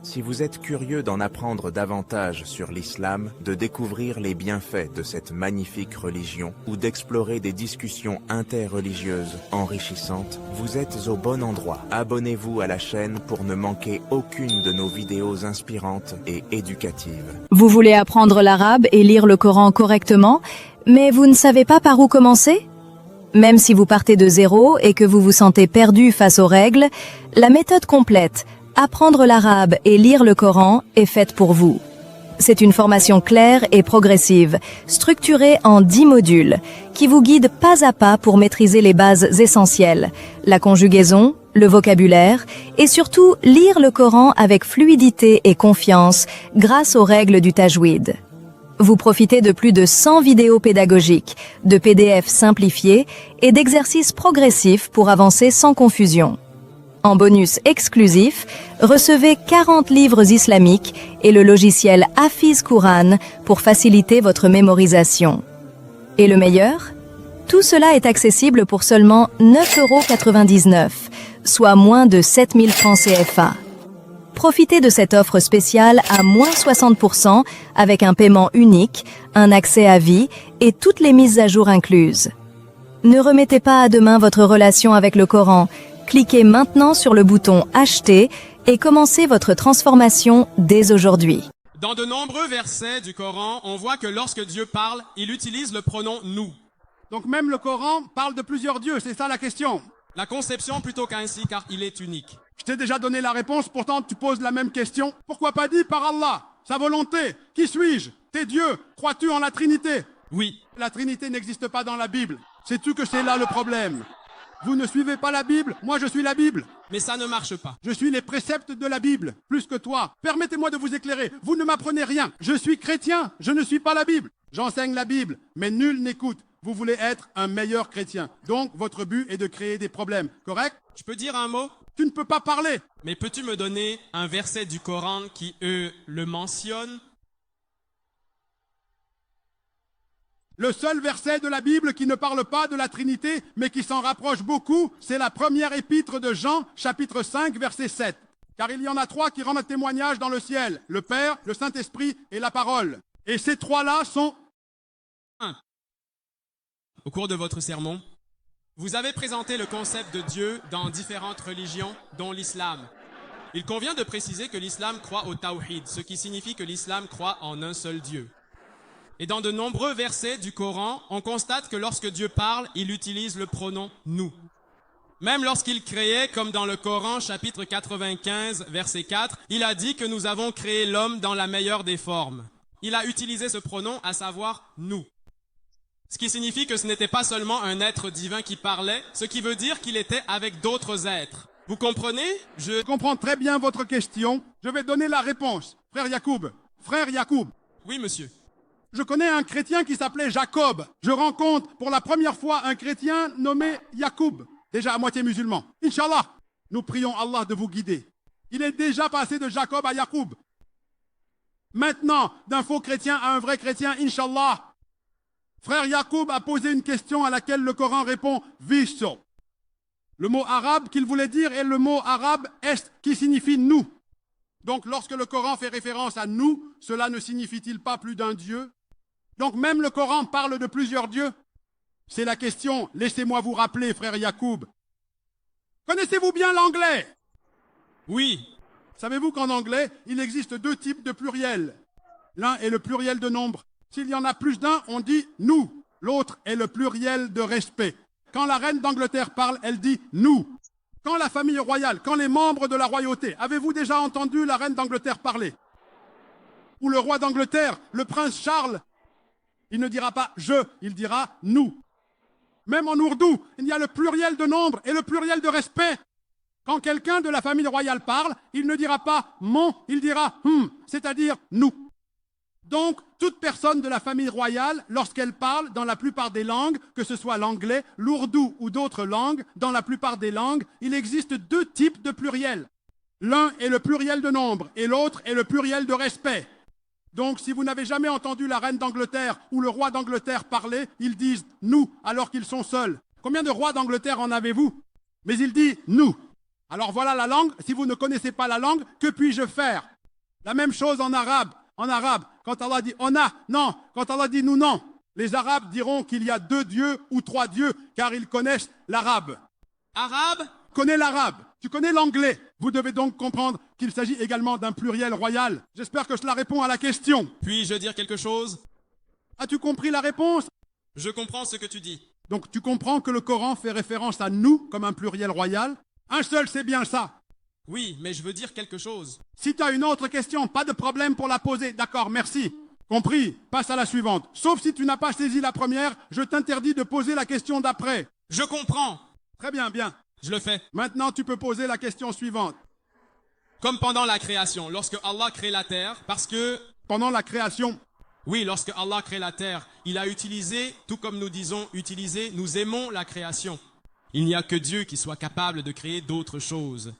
Si vous êtes curieux d'en apprendre davantage sur l'islam, de découvrir les bienfaits de cette magnifique religion ou d'explorer des discussions interreligieuses enrichissantes, vous êtes au bon endroit. Abonnez-vous à la chaîne pour ne manquer aucune de nos vidéos inspirantes et éducatives. Vous voulez apprendre l'arabe et lire le Coran correctement, mais vous ne savez pas par où commencer ? Même si vous partez de zéro et que vous vous sentez perdu face aux règles, la méthode complète Apprendre l'arabe et lire le Coran est faite pour vous. C'est une formation claire et progressive, structurée en 10 modules, qui vous guide pas à pas pour maîtriser les bases essentielles, la conjugaison, le vocabulaire, et surtout lire le Coran avec fluidité et confiance grâce aux règles du tajwid. Vous profitez de plus de 100 vidéos pédagogiques, de PDF simplifiés et d'exercices progressifs pour avancer sans confusion. En bonus exclusif, recevez 40 livres islamiques et le logiciel Hafiz Quran pour faciliter votre mémorisation. Et le meilleur ? Tout cela est accessible pour seulement 9,99 €, soit moins de 7 000 francs CFA. Profitez de cette offre spéciale à moins 60% avec un paiement unique, un accès à vie et toutes les mises à jour incluses. Ne remettez pas à demain votre relation avec le Coran. Cliquez maintenant sur le bouton « Acheter » et commencez votre transformation dès aujourd'hui. Dans de nombreux versets du Coran, on voit que lorsque Dieu parle, il utilise le pronom « nous ». Donc même le Coran parle de plusieurs dieux, c'est ça la question. La conception plutôt qu'ainsi, car il est unique. Je t'ai déjà donné la réponse, pourtant tu poses la même question. Pourquoi pas dit par Allah, sa volonté? Qui suis-je? T'es Dieu. Crois-tu en la Trinité? Oui. La Trinité n'existe pas dans la Bible. Sais-tu que c'est là le problème? Vous ne suivez pas la Bible, moi je suis la Bible. Mais ça ne marche pas. Je suis les préceptes de la Bible, plus que toi. Permettez-moi de vous éclairer, vous ne m'apprenez rien. Je suis chrétien, je ne suis pas la Bible. J'enseigne la Bible, mais nul n'écoute. Vous voulez être un meilleur chrétien. Donc votre but est de créer des problèmes, correct? Je peux dire un mot? Tu ne peux pas parler. Mais peux-tu me donner un verset du Coran qui, le mentionne? Le seul verset de la Bible qui ne parle pas de la Trinité, mais qui s'en rapproche beaucoup, c'est la première épître de Jean, chapitre 5, verset 7. Car il y en a 3 qui rendent témoignage dans le ciel, le Père, le Saint-Esprit et la parole. Et ces 3-là sont... 1. Au cours de votre sermon, vous avez présenté le concept de Dieu dans différentes religions, dont l'islam. Il convient de préciser que l'islam croit au tawhid, ce qui signifie que l'islam croit en un seul Dieu. Et dans de nombreux versets du Coran, on constate que lorsque Dieu parle, il utilise le pronom « nous ». Même lorsqu'il créait, comme dans le Coran, chapitre 95, verset 4, il a dit que nous avons créé l'homme dans la meilleure des formes. Il a utilisé ce pronom, à savoir « nous ». Ce qui signifie que ce n'était pas seulement un être divin qui parlait, ce qui veut dire qu'il était avec d'autres êtres. Vous comprenez? Je comprends très bien votre question. Je vais donner la réponse. Frère Yacoub. Frère Yacoub. Oui, monsieur. Je connais un chrétien qui s'appelait Jacob. Je rencontre pour la première fois un chrétien nommé Yacoub, déjà à moitié musulman. Inch'Allah, nous prions Allah de vous guider. Il est déjà passé de Jacob à Yacoub. Maintenant, d'un faux chrétien à un vrai chrétien, Inch'Allah. Frère Yacoub a posé une question à laquelle le Coran répond « Viso ». Le mot arabe qu'il voulait dire est le mot arabe « est » qui signifie « nous ». Donc lorsque le Coran fait référence à « nous », cela ne signifie-t-il pas plus d'un Dieu? Donc même le Coran parle de plusieurs dieux. C'est la question, laissez-moi vous rappeler, frère Yacoub. Connaissez-vous bien l'anglais? Oui. Savez-vous qu'en anglais, il existe 2 types de pluriels? L'un est le pluriel de nombre. S'il y en a plus d'un, on dit « nous ». L'autre est le pluriel de respect. Quand la reine d'Angleterre parle, elle dit « nous ». Quand la famille royale, quand les membres de la royauté, avez-vous déjà entendu la reine d'Angleterre parler? Ou le roi d'Angleterre, le prince Charles? Il ne dira pas « je », il dira « nous ». Même en ourdou, il y a le pluriel de nombre et le pluriel de respect. Quand quelqu'un de la famille royale parle, il ne dira pas « mon », il dira « c'est-à-dire « nous ». Donc, toute personne de la famille royale, lorsqu'elle parle dans la plupart des langues, que ce soit l'anglais, l'ourdou ou d'autres langues, dans la plupart des langues, il existe 2 types de pluriels. L'un est le pluriel de nombre et l'autre est le pluriel de respect. Donc, si vous n'avez jamais entendu la reine d'Angleterre ou le roi d'Angleterre parler, ils disent « nous » alors qu'ils sont seuls. Combien de rois d'Angleterre en avez-vous? Mais il dit « nous ». Alors voilà la langue. Si vous ne connaissez pas la langue, que puis-je faire? La même chose en arabe. En arabe, quand Allah dit on a, non. Quand Allah dit nous, non. Les Arabes diront qu'il y a 2 dieux ou 3 dieux, car ils connaissent l'arabe. Arabe? Connais l'arabe, tu connais l'anglais. Vous devez donc comprendre qu'il s'agit également d'un pluriel royal. J'espère que cela répond à la question. Puis-je dire quelque chose? As-tu compris la réponse? Je comprends ce que tu dis. Donc tu comprends que le Coran fait référence à nous comme un pluriel royal? Un seul, c'est bien ça. Oui, mais je veux dire quelque chose. Si tu as une autre question, pas de problème pour la poser. D'accord, merci. Compris, passe à la suivante. Sauf si tu n'as pas saisi la première, je t'interdis de poser la question d'après. Je comprends. Très bien, bien. Je le fais. Maintenant, tu peux poser la question suivante. Comme pendant la création, lorsque Allah crée la terre, parce que... Pendant la création, Oui, lorsque Allah crée la terre, il a utilisé, tout comme nous disons utiliser, nous aimons la création. Il n'y a que Dieu qui soit capable de créer d'autres choses.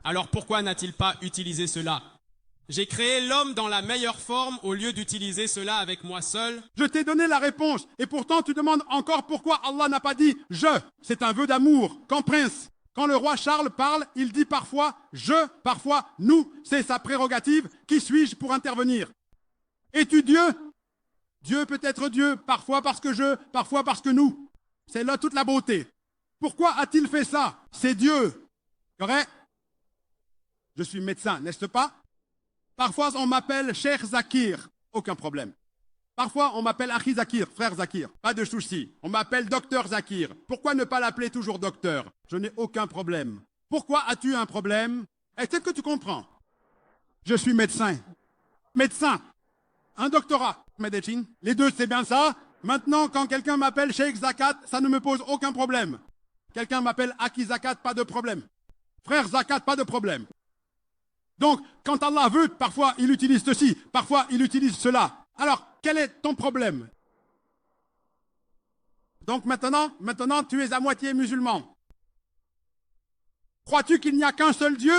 Alors pourquoi n'a-t-il pas utilisé cela? J'ai créé l'homme dans la meilleure forme au lieu d'utiliser cela avec moi seul. je t'ai donné la réponse. Et pourtant, tu demandes encore pourquoi Allah n'a pas dit « je ». C'est un vœu d'amour. Quand Prince, quand le roi Charles parle, il dit parfois « je », parfois « nous ». C'est sa prérogative. Qui suis-je pour intervenir? Es-tu Dieu? Dieu peut être Dieu, parfois parce que je, parfois parce que nous. C'est là toute la beauté. Pourquoi a-t-il fait ça? C'est Dieu. Correct? Je suis médecin, n'est-ce pas? Parfois, on m'appelle Cheikh Zakir. Aucun problème. Parfois, on m'appelle Akhi Zakir, frère Zakir. Pas de souci. On m'appelle docteur Zakir. Pourquoi ne pas l'appeler toujours docteur? Je n'ai aucun problème. Pourquoi as-tu un problème? Est-ce que tu comprends? Je suis médecin. Médecin. Un doctorat. Médecine. Les deux, c'est bien ça. Maintenant, quand quelqu'un m'appelle Cheikh Zakat, ça ne me pose aucun problème. Quelqu'un m'appelle Akhi Zakat, pas de problème. Frère Zakat, pas de problème. Donc, quand Allah veut, parfois il utilise ceci, parfois il utilise cela. Alors, quel est ton problème? Donc maintenant, tu es à moitié musulman. Crois-tu qu'il n'y a qu'un seul Dieu?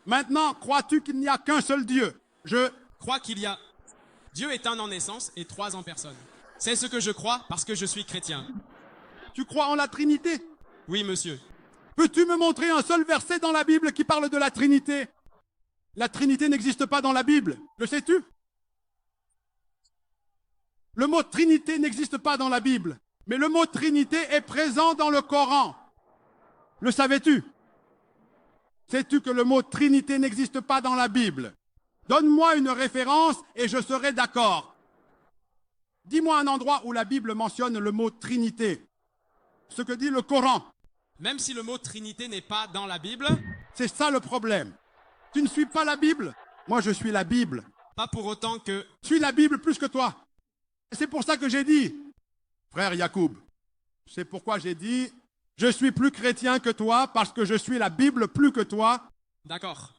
Maintenant, crois-tu qu'il n'y a qu'un seul Dieu? Je crois qu'il y a... Dieu est un en naissance et 3 en personne. C'est ce que je crois parce que je suis chrétien. Tu crois en la Trinité? Oui, monsieur. Peux-tu me montrer un seul verset dans la Bible qui parle de la Trinité? La Trinité n'existe pas dans la Bible. Le sais-tu? Le mot Trinité n'existe pas dans la Bible. Mais le mot Trinité est présent dans le Coran. Le savais-tu? Sais-tu que le mot Trinité n'existe pas dans la Bible? Donne-moi une référence et je serai d'accord. Dis-moi un endroit où la Bible mentionne le mot Trinité. Ce que dit le Coran. Même si le mot Trinité n'est pas dans la Bible, c'est ça le problème. Tu ne suis pas la Bible? Moi, je suis la Bible. Pas pour autant que... Je suis la Bible plus que toi. Et c'est pour ça que j'ai dit, frère Yacoub, c'est pourquoi j'ai dit, je suis plus chrétien que toi parce que je suis la Bible plus que toi. D'accord.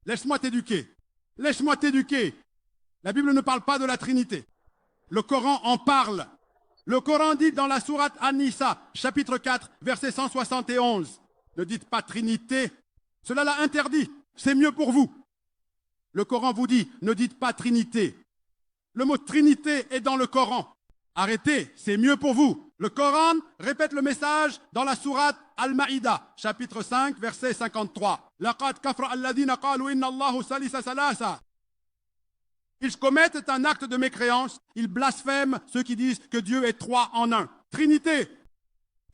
Laisse-moi t'éduquer. Laisse-moi t'éduquer. La Bible ne parle pas de la Trinité. Le Coran en parle. Le Coran dit dans la sourate An-Nisa, chapitre 4, verset 171, ne dites pas Trinité. Cela l'a interdit. C'est mieux pour vous. Le Coran vous dit, ne dites pas Trinité. Le mot Trinité est dans le Coran. Arrêtez, c'est mieux pour vous. Le Coran répète le message dans la sourate Al-Maïda, chapitre 5, verset 53. Laqad kafara alladhina qalu inna Allahu salisa salasa. Ils commettent un acte de mécréance, ils blasphèment ceux qui disent que Dieu est 3 en 1. Trinité.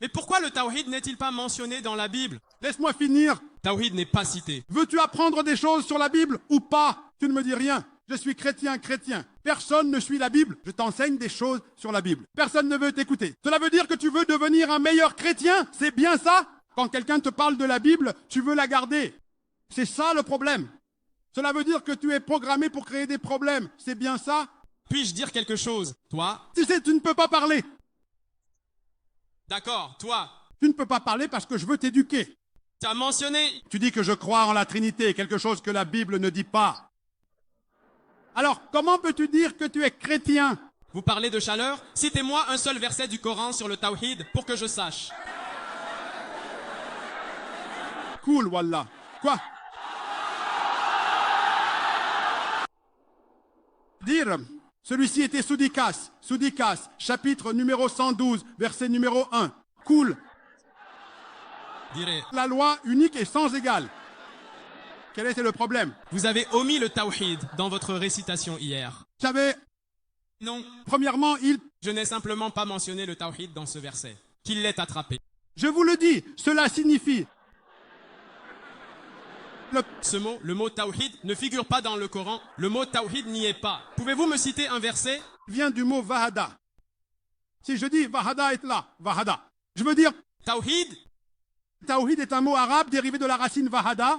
Mais pourquoi le Tawhid n'est-il pas mentionné dans la Bible? Laisse-moi finir. Tawhid n'est pas cité. Veux-tu apprendre des choses sur la Bible ou pas? Tu ne me dis rien. Je suis chrétien. Personne ne suit la Bible. Je t'enseigne des choses sur la Bible. Personne ne veut t'écouter. Cela veut dire que tu veux devenir un meilleur chrétien? C'est bien ça? Quand quelqu'un te parle de la Bible, tu veux la garder. C'est ça le problème. Cela veut dire que tu es programmé pour créer des problèmes. C'est bien ça? Puis-je dire quelque chose? Toi? Tu sais, tu ne peux pas parler. D'accord, toi? Tu ne peux pas parler parce que je veux t'éduquer. Tu as mentionné... Tu dis que je crois en la Trinité, quelque chose que la Bible ne dit pas. Alors, comment peux-tu dire que tu es chrétien? Vous parlez de chaleur? Citez-moi un seul verset du Coran sur le Tawhid pour que je sache. Cool, wallah. Quoi? Dire, celui-ci était Soudikas, chapitre numéro 112, verset numéro 1. Cool. Direz. La loi unique et sans égale. Quel était le problème? Vous avez omis le tawhid dans votre récitation hier. J'avais, Non, premièrement, je n'ai simplement pas mentionné le tawhid dans ce verset. Qu'il l'ait attrapé. je vous le dis, cela signifie. Ce mot, le mot tawhid, ne figure pas dans le Coran. Le mot tawhid n'y est pas. Pouvez-vous me citer un verset? Vient du mot vahada. Si je dis vahada est là, vahada, je veux dire, Tawhid, tawhid est un mot arabe dérivé de la racine vahada.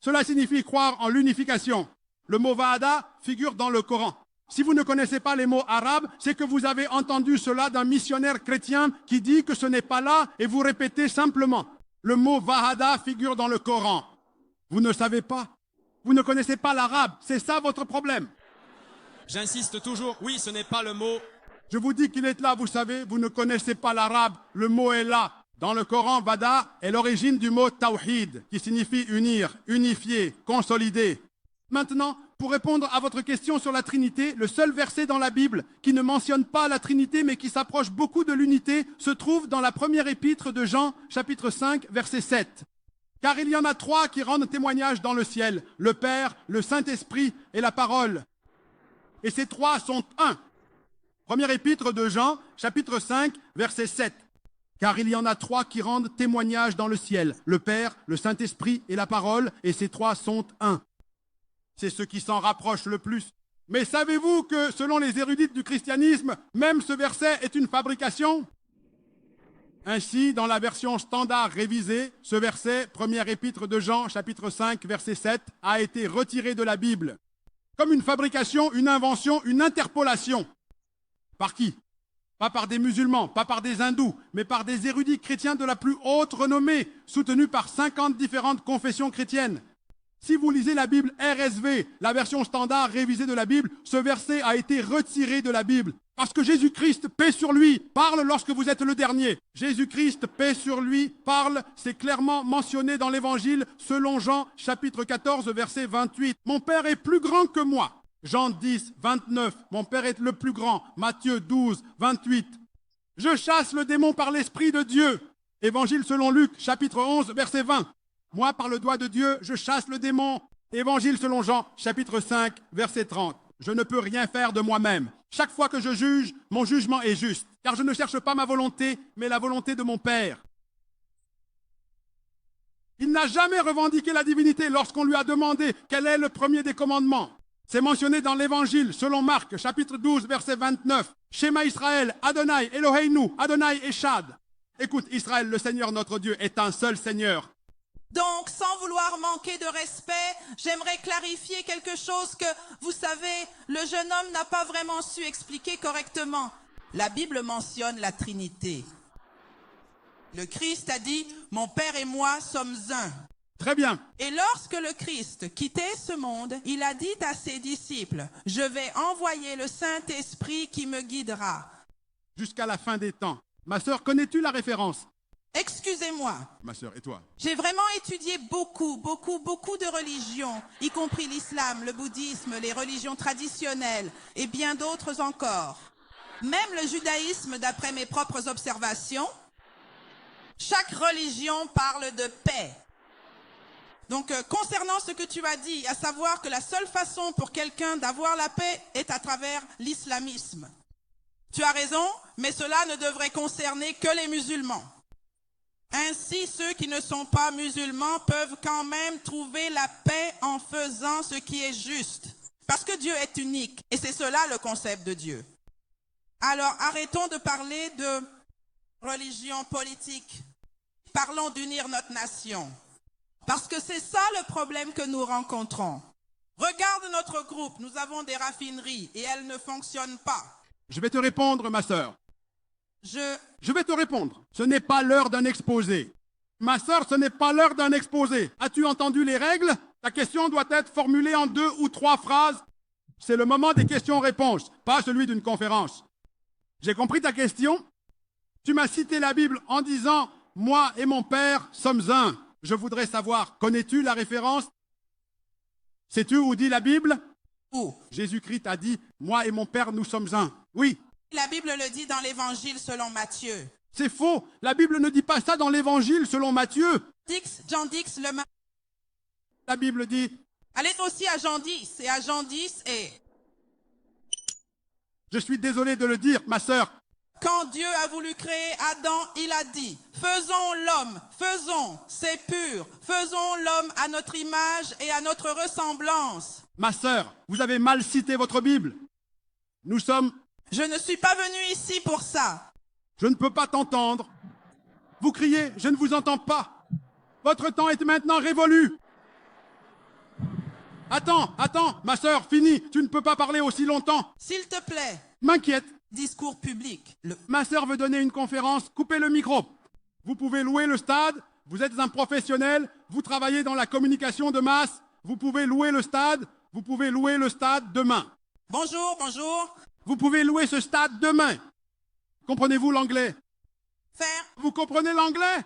Cela signifie croire en l'unification. Le mot vahada figure dans le Coran. Si vous ne connaissez pas les mots arabes, c'est que vous avez entendu cela d'un missionnaire chrétien qui dit que ce n'est pas là et vous répétez simplement. Le mot vahada figure dans le Coran. Vous ne savez pas. Vous ne connaissez pas l'arabe. C'est ça votre problème. j'insiste toujours, oui, ce n'est pas le mot. Je vous dis qu'il est là, vous savez, vous ne connaissez pas l'arabe. Le mot est là. Dans le Coran, vada est l'origine du mot tawhid, qui signifie unir, unifier, consolider. Maintenant, pour répondre à votre question sur la Trinité, le seul verset dans la Bible qui ne mentionne pas la Trinité mais qui s'approche beaucoup de l'unité se trouve dans la première épître de Jean, chapitre 5, verset 7. Car il y en a trois qui rendent témoignage dans le ciel, le Père, le Saint-Esprit et la parole. Et ces trois sont un. Première épître de Jean, chapitre 5, verset 7. Car il y en a trois qui rendent témoignage dans le ciel, le Père, le Saint-Esprit et la parole, et ces trois sont un. C'est ce qui s'en rapproche le plus. Mais savez-vous que, selon les érudites du christianisme, même ce verset est une fabrication? Ainsi, dans la version standard révisée, ce verset, première épître de Jean, chapitre 5, verset 7, a été retiré de la Bible. Comme une fabrication, une invention, une interpolation. Par qui? Pas par des musulmans, pas par des hindous, mais par des érudits chrétiens de la plus haute renommée, soutenus par 50 différentes confessions chrétiennes. Si vous lisez la Bible RSV, la version standard révisée de la Bible, ce verset a été retiré de la Bible. Parce que Jésus-Christ, paix sur lui, parle lorsque vous êtes le dernier. Jésus-Christ, paix sur lui, parle, c'est clairement mentionné dans l'Évangile, selon Jean, chapitre 14, verset 28. Mon Père est plus grand que moi. Jean 10, 29. Mon Père est le plus grand. Matthieu 12, 28. Je chasse le démon par l'Esprit de Dieu. Évangile selon Luc, chapitre 11, verset 20. Moi, par le doigt de Dieu, je chasse le démon. Évangile selon Jean, chapitre 5, verset 30. Je ne peux rien faire de moi-même. Chaque fois que je juge, mon jugement est juste, car je ne cherche pas ma volonté, mais la volonté de mon Père. Il n'a jamais revendiqué la divinité lorsqu'on lui a demandé quel est le premier des commandements. C'est mentionné dans l'Évangile, selon Marc, chapitre 12, verset 29. Shema Israël, Adonai, Eloheinu, Adonai Echad. Écoute, Israël, le Seigneur notre Dieu est un seul Seigneur. Donc, sans vouloir manquer de respect, j'aimerais clarifier quelque chose que, vous savez, le jeune homme n'a pas vraiment su expliquer correctement. La Bible mentionne la Trinité. Le Christ a dit, mon Père et moi sommes un. Très bien. Et lorsque le Christ quittait ce monde, il a dit à ses disciples, je vais envoyer le Saint-Esprit qui me guidera. Jusqu'à la fin des temps. Ma sœur, connais-tu la référence? Excusez-moi. Ma sœur, et toi? J'ai vraiment étudié beaucoup de religions, y compris l'islam, le bouddhisme, les religions traditionnelles et bien d'autres encore. Même le judaïsme, d'après mes propres observations. Chaque religion parle de paix. Donc, concernant ce que tu as dit, à savoir que la seule façon pour quelqu'un d'avoir la paix est à travers l'islamisme. Tu as raison, mais cela ne devrait concerner que les musulmans. Ainsi, ceux qui ne sont pas musulmans peuvent quand même trouver la paix en faisant ce qui est juste. Parce que Dieu est unique, et c'est cela le concept de Dieu. Alors, arrêtons de parler de religion politique. Parlons d'unir notre nation. Parce que c'est ça le problème que nous rencontrons. Regarde notre groupe, nous avons des raffineries et elles ne fonctionnent pas. Je vais te répondre, ma sœur. Je vais te répondre. Ce n'est pas l'heure d'un exposé. Ma sœur, ce n'est pas l'heure d'un exposé. As-tu entendu les règles? Ta question doit être formulée en 2 ou 3 phrases. C'est le moment des questions-réponses, pas celui d'une conférence. J'ai compris ta question. Tu m'as cité la Bible en disant « Moi et mon Père sommes un ». Je voudrais savoir, connais-tu la référence? Sais-tu où dit la Bible? Où? Jésus-Christ a dit « Moi et mon Père, nous sommes un ». Oui. La Bible le dit dans l'Évangile selon Matthieu. C'est faux. La Bible ne dit pas ça dans l'Évangile selon Matthieu. John Dix, La Bible dit, Allez aussi à Jean 10, et à Jean 10, et je suis désolé de le dire, ma sœur, quand Dieu a voulu créer Adam, il a dit, faisons l'homme, faisons, c'est pur, faisons l'homme à notre image et à notre ressemblance. ma sœur, vous avez mal cité votre Bible. Nous sommes... Je ne suis pas venu ici pour ça. Je ne peux pas t'entendre. Vous criez, je ne vous entends pas. Votre temps est maintenant révolu. Attends, ma sœur, fini. Tu ne peux pas parler aussi longtemps. S'il te plaît, M'inquiète. discours public. Ma sœur veut donner une conférence, coupez le micro. Vous pouvez louer le stade, vous êtes un professionnel, vous travaillez dans la communication de masse, vous pouvez louer le stade demain. Bonjour, bonjour. Vous pouvez louer ce stade demain. Comprenez-vous l'anglais? Faire. Vous comprenez l'anglais?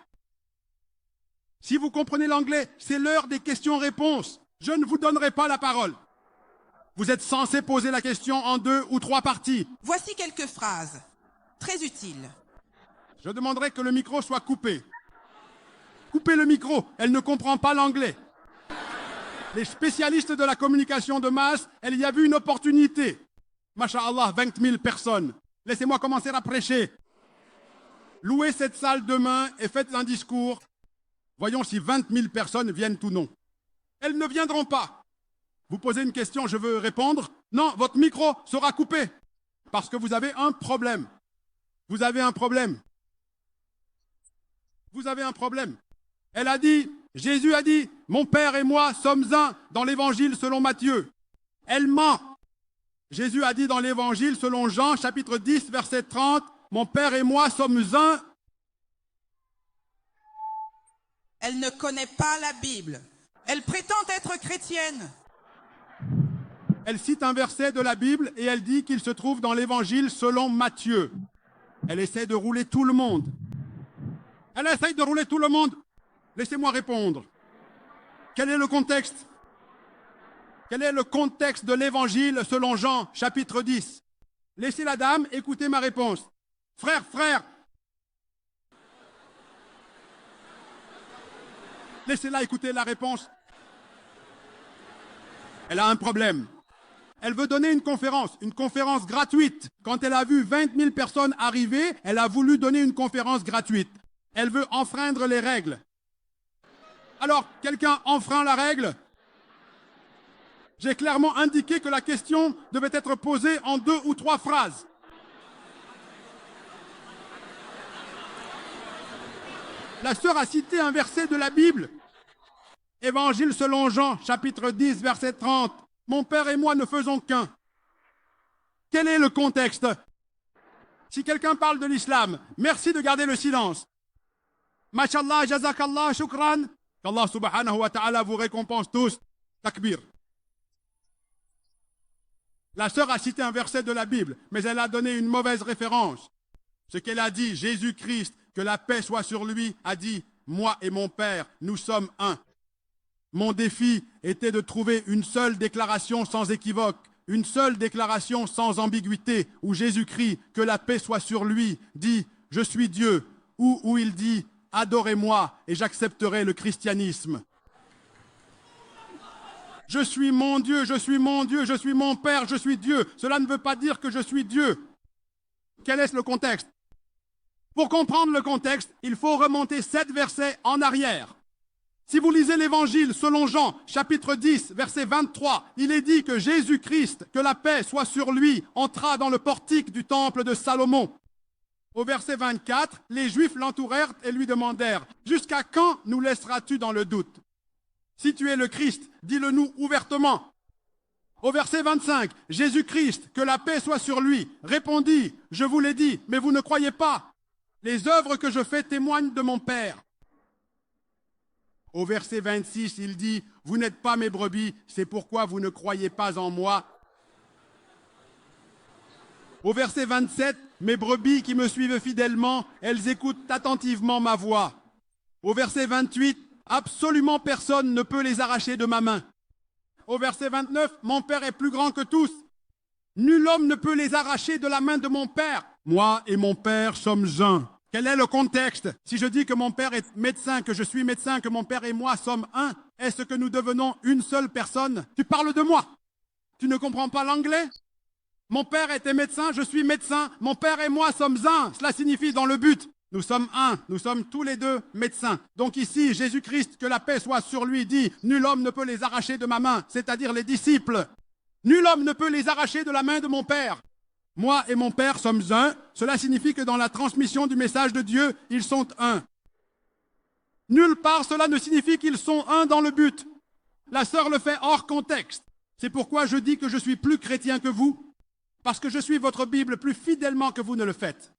Si vous comprenez l'anglais, c'est l'heure des questions-réponses. Je ne vous donnerai pas la parole. Vous êtes censé poser la question en 2 ou 3 parties. Voici quelques phrases très utiles. Je demanderai que le micro soit coupé. Coupez le micro, elle ne comprend pas l'anglais. Les spécialistes de la communication de masse, elle y a vu une opportunité. Masha'Allah, 20 000 personnes. Laissez-moi commencer à prêcher. Louez cette salle demain et faites un discours. Voyons si 20 000 personnes viennent ou non. Elles ne viendront pas. Vous posez une question, je veux répondre. Non, votre micro sera coupé. Parce que vous avez un problème. Vous avez un problème. Vous avez un problème. Elle a dit, Jésus a dit, mon Père et moi sommes un dans l'évangile selon Matthieu. Elle ment. Jésus a dit dans l'évangile selon Jean, chapitre 10, verset 30, mon Père et moi sommes un. Elle ne connaît pas la Bible. Elle prétend être chrétienne. Elle cite un verset de la Bible et elle dit qu'il se trouve dans l'évangile selon Matthieu. Elle essaie de rouler tout le monde. Elle essaie de rouler tout le monde. Laissez-moi répondre. Quel est le contexte? Quel est le contexte de l'évangile selon Jean, chapitre 10? Laissez la dame écouter ma réponse. Frère, laissez-la écouter la réponse. Elle a un problème. Elle veut donner une conférence gratuite. Quand elle a vu 20 000 personnes arriver, elle a voulu donner une conférence gratuite. Elle veut enfreindre les règles. Alors, quelqu'un enfreint la règle? J'ai clairement indiqué que la question devait être posée en 2 ou 3 phrases. La sœur a cité un verset de la Bible. Évangile selon Jean, chapitre 10, verset 30. Mon Père et moi ne faisons qu'un. Quel est le contexte? Si quelqu'un parle de l'islam, merci de garder le silence. Mashallah, jazakallah, shukran. Qu'Allah subhanahu wa ta'ala vous récompense tous. Takbir. La sœur a cité un verset de la Bible, mais elle a donné une mauvaise référence. Ce qu'elle a dit, Jésus-Christ, que la paix soit sur lui, a dit, moi et mon Père, nous sommes un. Mon défi était de trouver une seule déclaration sans équivoque, une seule déclaration sans ambiguïté, où Jésus-Christ, que la paix soit sur lui, dit « Je suis Dieu », ou où il dit « Adorez-moi et j'accepterai le christianisme ». Je suis mon Dieu, je suis mon Dieu, je suis mon Père, je suis Dieu. Cela ne veut pas dire que je suis Dieu. Quel est le contexte? Pour comprendre le contexte, il faut remonter 7 versets en arrière. Si vous lisez l'évangile selon Jean, chapitre 10, verset 23, il est dit que Jésus-Christ, que la paix soit sur lui, entra dans le portique du temple de Salomon. Au verset 24, les Juifs l'entourèrent et lui demandèrent « Jusqu'à quand nous laisseras-tu dans le doute? Si tu es le Christ, dis-le-nous ouvertement. » Au verset 25, Jésus-Christ, que la paix soit sur lui, répondit « Je vous l'ai dit, mais vous ne croyez pas. Les œuvres que je fais témoignent de mon Père. » Au verset 26, il dit « Vous n'êtes pas mes brebis, c'est pourquoi vous ne croyez pas en moi. » Au verset 27, « Mes brebis qui me suivent fidèlement, elles écoutent attentivement ma voix. » Au verset 28, « Absolument personne ne peut les arracher de ma main. » Au verset 29, « Mon Père est plus grand que tous. Nul homme ne peut les arracher de la main de mon Père. Moi et mon Père sommes un. » Quel est le contexte? Si je dis que mon Père est médecin, que je suis médecin, que mon Père et moi sommes un, est-ce que nous devenons une seule personne? Tu parles de moi. Tu ne comprends pas l'anglais? Mon père était médecin, je suis médecin. Mon père et moi sommes un. Cela signifie dans le but. Nous sommes un. Nous sommes tous les deux médecins. Donc ici, Jésus-Christ, que la paix soit sur lui, dit « Nul homme ne peut les arracher de ma main », c'est-à-dire les disciples. Nul homme ne peut les arracher de la main de mon Père. Moi et mon Père sommes un. Cela signifie que dans la transmission du message de Dieu, ils sont un. Nulle part cela ne signifie qu'ils sont un dans le but. La sœur le fait hors contexte. C'est pourquoi je dis que je suis plus chrétien que vous, parce que je suis votre Bible plus fidèlement que vous ne le faites.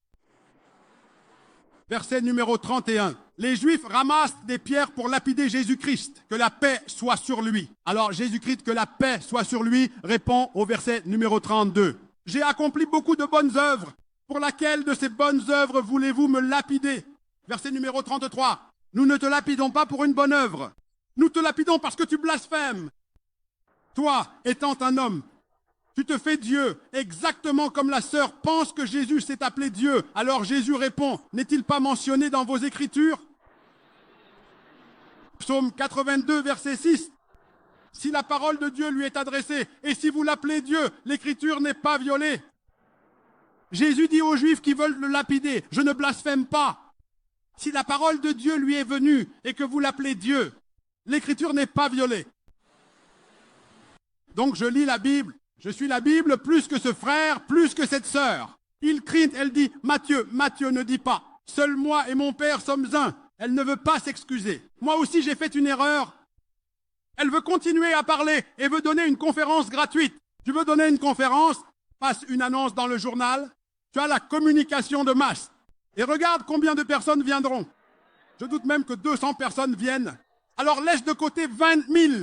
Verset numéro 31. Les Juifs ramassent des pierres pour lapider Jésus-Christ, que la paix soit sur lui. Alors Jésus-Christ, que la paix soit sur lui, répond au verset numéro 32. J'ai accompli beaucoup de bonnes œuvres. Pour laquelle de ces bonnes œuvres voulez-vous me lapider? Verset numéro 33. Nous ne te lapidons pas pour une bonne œuvre. Nous te lapidons parce que tu blasphèmes. Toi, étant un homme, tu te fais Dieu, exactement comme la sœur pense que Jésus s'est appelé Dieu. Alors Jésus répond, n'est-il pas mentionné dans vos Écritures? Psaume 82, verset 6. Si la parole de Dieu lui est adressée, et si vous l'appelez Dieu, l'Écriture n'est pas violée. Jésus dit aux Juifs qui veulent le lapider, je ne blasphème pas. Si la parole de Dieu lui est venue et que vous l'appelez Dieu, l'Écriture n'est pas violée. Donc je lis la Bible, je suis la Bible plus que ce frère, plus que cette sœur. Il crie, elle dit, Matthieu, Matthieu ne dit pas, seul moi et mon Père sommes un. Elle ne veut pas s'excuser. Moi aussi j'ai fait une erreur. Elle veut continuer à parler et veut donner une conférence gratuite. Tu veux donner une conférence? Passe une annonce dans le journal. Tu as la communication de masse. Et regarde combien de personnes viendront. Je doute même que 200 personnes viennent. Alors laisse de côté 20 000.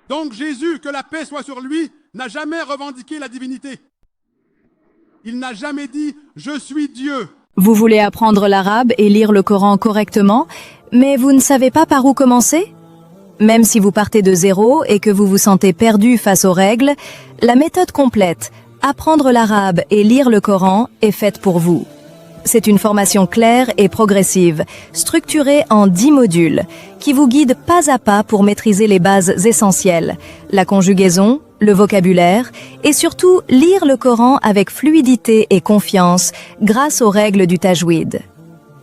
Donc Jésus, que la paix soit sur lui, n'a jamais revendiqué la divinité. Il n'a jamais dit « Je suis Dieu ». Vous voulez apprendre l'arabe et lire le Coran correctement, mais vous ne savez pas par où commencer? Même si vous partez de zéro et que vous vous sentez perdu face aux règles, la méthode complète, apprendre l'arabe et lire le Coran, est faite pour vous. C'est une formation claire et progressive, structurée en 10 modules, qui vous guide pas à pas pour maîtriser les bases essentielles, la conjugaison, le vocabulaire, et surtout lire le Coran avec fluidité et confiance grâce aux règles du tajwid.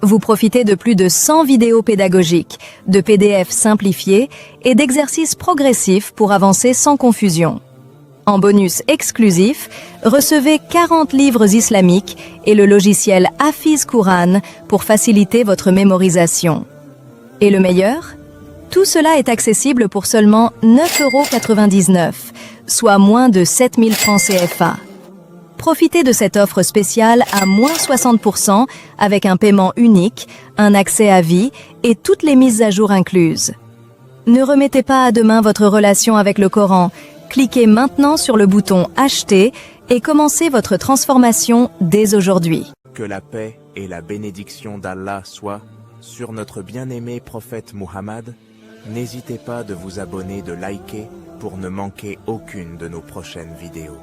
Vous profitez de plus de 100 vidéos pédagogiques, de PDF simplifiés et d'exercices progressifs pour avancer sans confusion. En bonus exclusif, recevez 40 livres islamiques et le logiciel Hafiz Quran pour faciliter votre mémorisation. Et le meilleur? Tout cela est accessible pour seulement 9,99 €, soit moins de 7 000 francs CFA. Profitez de cette offre spéciale à moins 60% avec un paiement unique, un accès à vie et toutes les mises à jour incluses. Ne remettez pas à demain votre relation avec le Coran. Cliquez maintenant sur le bouton « Acheter » et commencez votre transformation dès aujourd'hui. Que la paix et la bénédiction d'Allah soient sur notre bien-aimé prophète Muhammad. N'hésitez pas de vous abonner, de liker pour ne manquer aucune de nos prochaines vidéos.